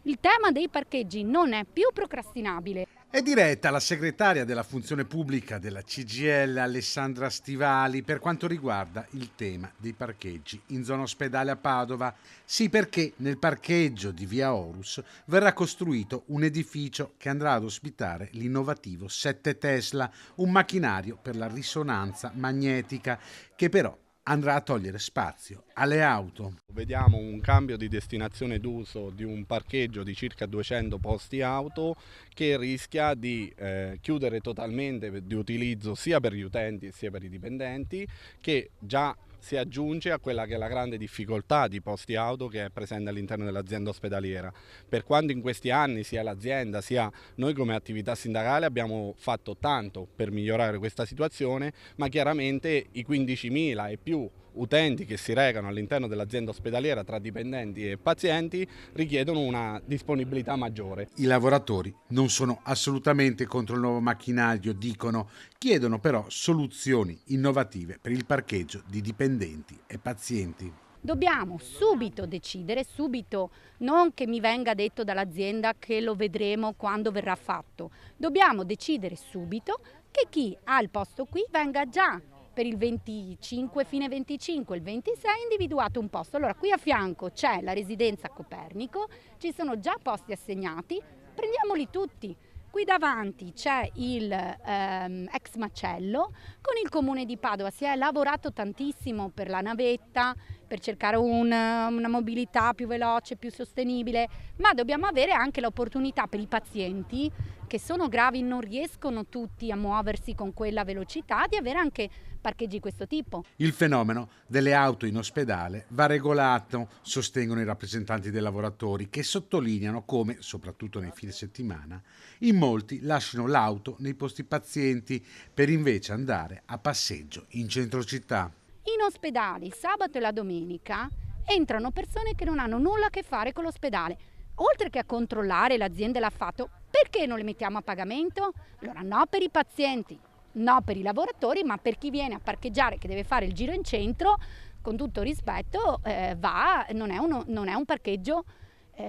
Il tema dei parcheggi non è più procrastinabile. È diretta la segretaria della funzione pubblica della CGIL Alessandra Stivali per quanto riguarda il tema dei parcheggi in zona ospedale a Padova. Sì, perché nel parcheggio di via Horus verrà costruito un edificio che andrà ad ospitare l'innovativo 7 Tesla, un macchinario per la risonanza magnetica che però andrà a togliere spazio alle auto. Vediamo un cambio di destinazione d'uso di un parcheggio di circa 200 posti auto che rischia di chiudere totalmente di utilizzo sia per gli utenti sia per i dipendenti, che già si aggiunge a quella che è la grande difficoltà di posti auto che è presente all'interno dell'azienda ospedaliera. Per quanto in questi anni sia l'azienda sia noi come attività sindacale abbiamo fatto tanto per migliorare questa situazione, ma chiaramente i 15.000 e più utenti che si recano all'interno dell'azienda ospedaliera tra dipendenti e pazienti richiedono una disponibilità maggiore. I lavoratori non sono assolutamente contro il nuovo macchinario, dicono, chiedono però soluzioni innovative per il parcheggio di dipendenti e pazienti. Dobbiamo subito decidere, subito, non che mi venga detto dall'azienda che lo vedremo quando verrà fatto. Dobbiamo decidere subito che chi ha il posto qui venga già per il 25, fine 25, il 26 individuato un posto. Allora qui a fianco c'è la residenza Copernico, ci sono già posti assegnati, prendiamoli tutti. Qui davanti c'è il ex macello, con il comune di Padova si è lavorato tantissimo per la navetta, per cercare una mobilità più veloce, più sostenibile, ma dobbiamo avere anche l'opportunità per i pazienti che sono gravi, non riescono tutti a muoversi con quella velocità, di avere anche parcheggi di questo tipo. Il fenomeno delle auto in ospedale va regolato, sostengono i rappresentanti dei lavoratori, che sottolineano come, soprattutto nei fine settimana, in molti lasciano l'auto nei posti pazienti per invece andare a passeggio in centro città. In ospedale, il sabato e la domenica, entrano persone che non hanno nulla a che fare con l'ospedale. Oltre che a controllare l'azienda l'ha fatto, perché non le mettiamo a pagamento? Allora no per i pazienti, no per i lavoratori, ma per chi viene a parcheggiare, che deve fare il giro in centro, con tutto rispetto, non è un parcheggio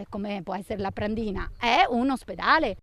come può essere la Prandina, è un ospedale.